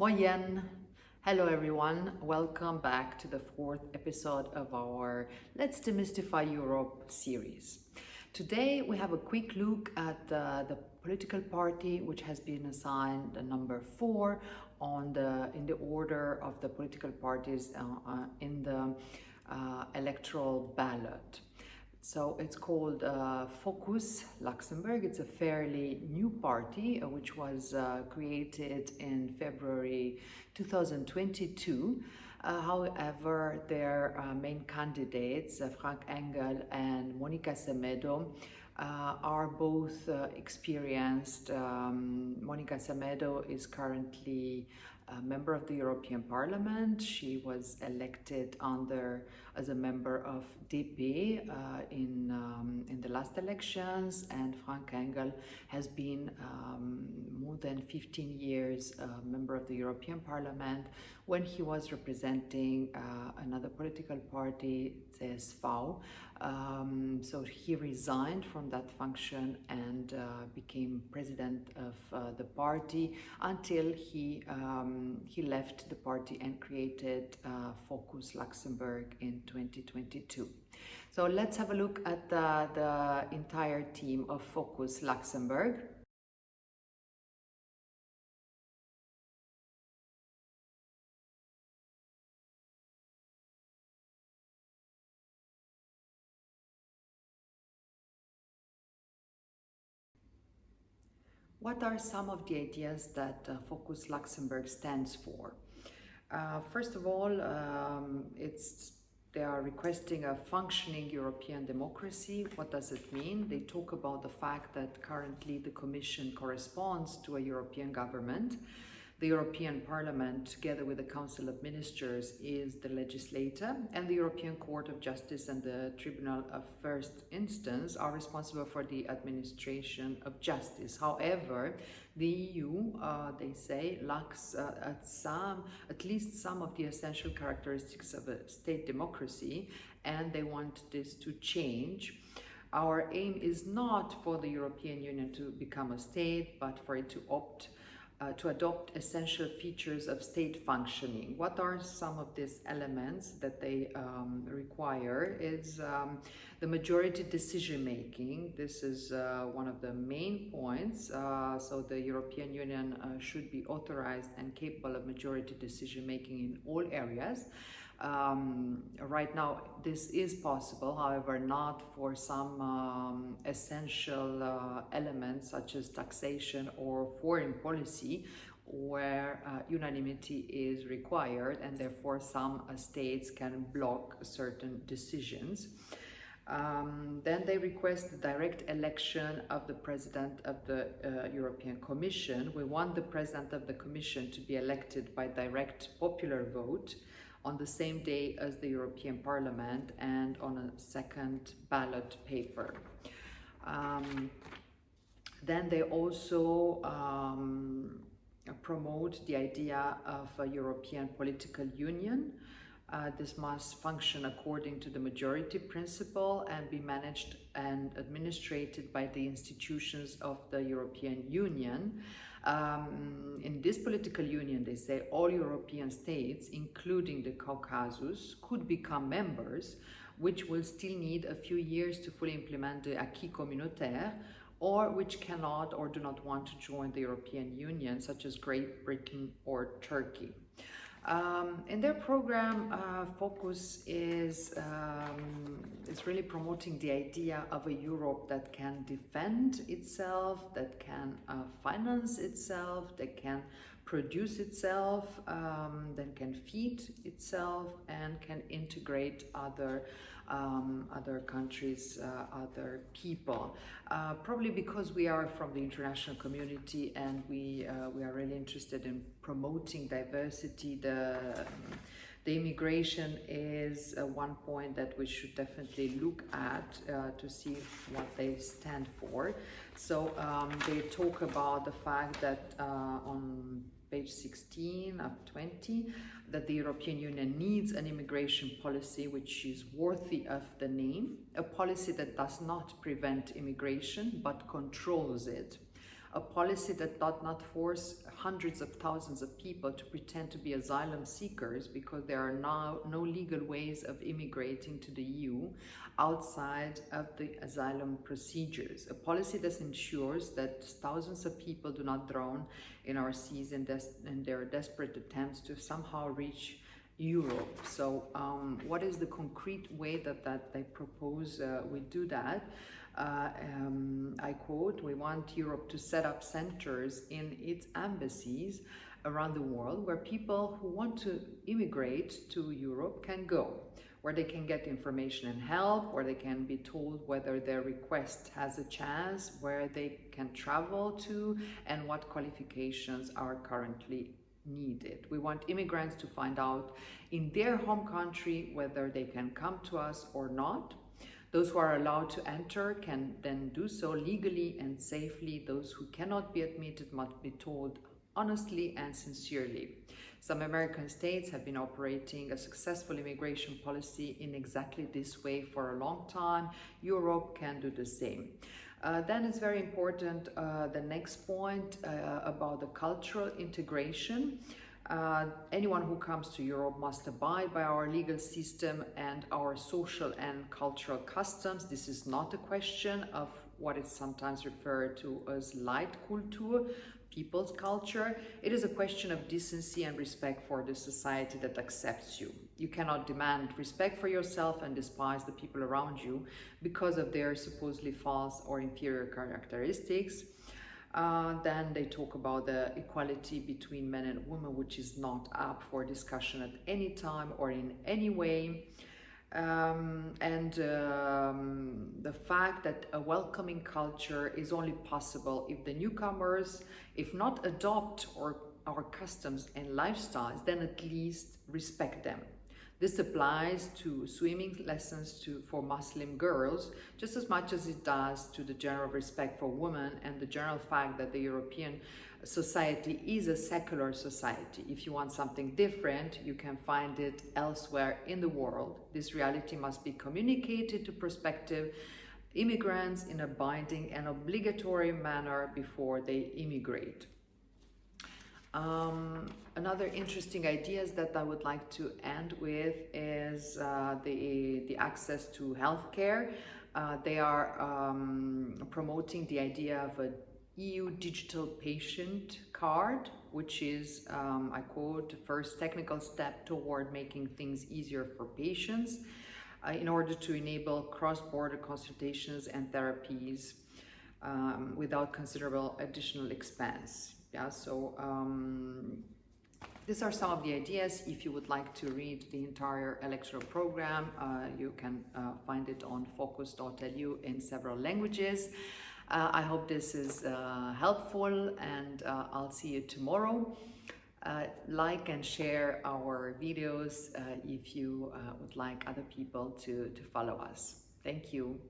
Moyen. Hello everyone, welcome back to the fourth episode of our Let's Demystify Europe series. Today we have a quick look at the political party which has been assigned the number 4 in the order of the political parties in the electoral ballot. So it's called Fokus Luxembourg. It's a fairly new party which was created in February 2022. However, their main candidates, Frank Engel and Monica Semedo, are both experienced. Monica Semedo is currently a member of the European Parliament. She was elected as a member of DP in the last elections, and Frank Engel has been more than 15 years a member of the European Parliament when he was representing another political party, CSV. So he resigned from that function and became president of the party until he left the party and created Fokus Luxembourg in 2022. So let's have a look at the entire team of Fokus Luxembourg. What are some of the ideas that Fokus Luxembourg stands for? First of all, they are requesting a functioning European democracy. What does it mean? They talk about the fact that currently the Commission corresponds to a European government. The European Parliament, together with the Council of Ministers, is the legislator, and the European Court of Justice and the Tribunal of First Instance are responsible for the administration of justice. However, the EU, they say, lacks at least some of the essential characteristics of a state democracy, and they want this to change. Our aim is not for the European Union to become a state, but for it to adopt essential features of state functioning. What are some of these elements that they require is the majority decision making. This is one of the main points. So the European Union should be authorized and capable of majority decision making in all areas. Right now this is possible, however not for some essential elements such as taxation or foreign policy, where unanimity is required, and therefore some states can block certain decisions. Then they request the direct election of the President of the European Commission. We want the President of the Commission to be elected by direct popular vote on the same day as the European Parliament and on a second ballot paper. Then they also promote the idea of a European political union. This must function according to the majority principle and be managed and administrated by the institutions of the European Union. In this political union, they say all European states, including the Caucasus, could become members, which will still need a few years to fully implement the acquis communautaire, or which cannot or do not want to join the European Union, such as Great Britain or Turkey. In their program, Focus is really promoting the idea of a Europe that can defend itself, that can finance itself, that can produce itself, that can feed itself, and can integrate other countries, other people. Probably because we are from the international community and we are really interested in promoting diversity. The immigration is one point that we should definitely look at to see what they stand for. So they talk about the fact that on page 16 of 20, that the European Union needs an immigration policy which is worthy of the name, a policy that does not prevent immigration but controls it, a policy that does not force hundreds of thousands of people to pretend to be asylum seekers because there are now no legal ways of immigrating to the EU outside of the asylum procedures. A policy that ensures that thousands of people do not drown in our seas in their desperate attempts to somehow reach Europe. So what is the concrete way that they propose we do that? I quote, we want Europe to set up centers in its embassies around the world where people who want to immigrate to Europe can go, where they can get information and help, where they can be told whether their request has a chance, where they can travel to, and what qualifications are currently needed. We want immigrants to find out in their home country whether they can come to us or not. Those who are allowed to enter can then do so legally and safely. Those who cannot be admitted must be told honestly and sincerely. Some American states have been operating a successful immigration policy in exactly this way for a long time. Europe can do the same. Then it's very important, the next point about the cultural integration. Anyone who comes to Europe must abide by our legal system and our social and cultural customs. This is not a question of what is sometimes referred to as Leitkultur, people's culture. It is a question of decency and respect for the society that accepts you. You cannot demand respect for yourself and despise the people around you because of their supposedly false or inferior characteristics. Then they talk about the equality between men and women, which is not up for discussion at any time or in any way. The fact that a welcoming culture is only possible if the newcomers, if not adopt our customs and lifestyles, then at least respect them. This applies to swimming lessons for Muslim girls just as much as it does to the general respect for women and the general fact that the European society is a secular society. If you want something different, you can find it elsewhere in the world. This reality must be communicated to prospective immigrants in a binding and obligatory manner before they immigrate. Another interesting ideas that I would like to end with is the access to healthcare. They are promoting the idea of an EU digital patient card, which is, I quote, the first technical step toward making things easier for patients in order to enable cross-border consultations and therapies without considerable additional expense. Yeah, so these are some of the ideas. If you would like to read the entire electoral program, you can find it on fokus.lu in several languages. I hope this is helpful, and I'll see you tomorrow. Like and share our videos if you would like other people to follow us. Thank you.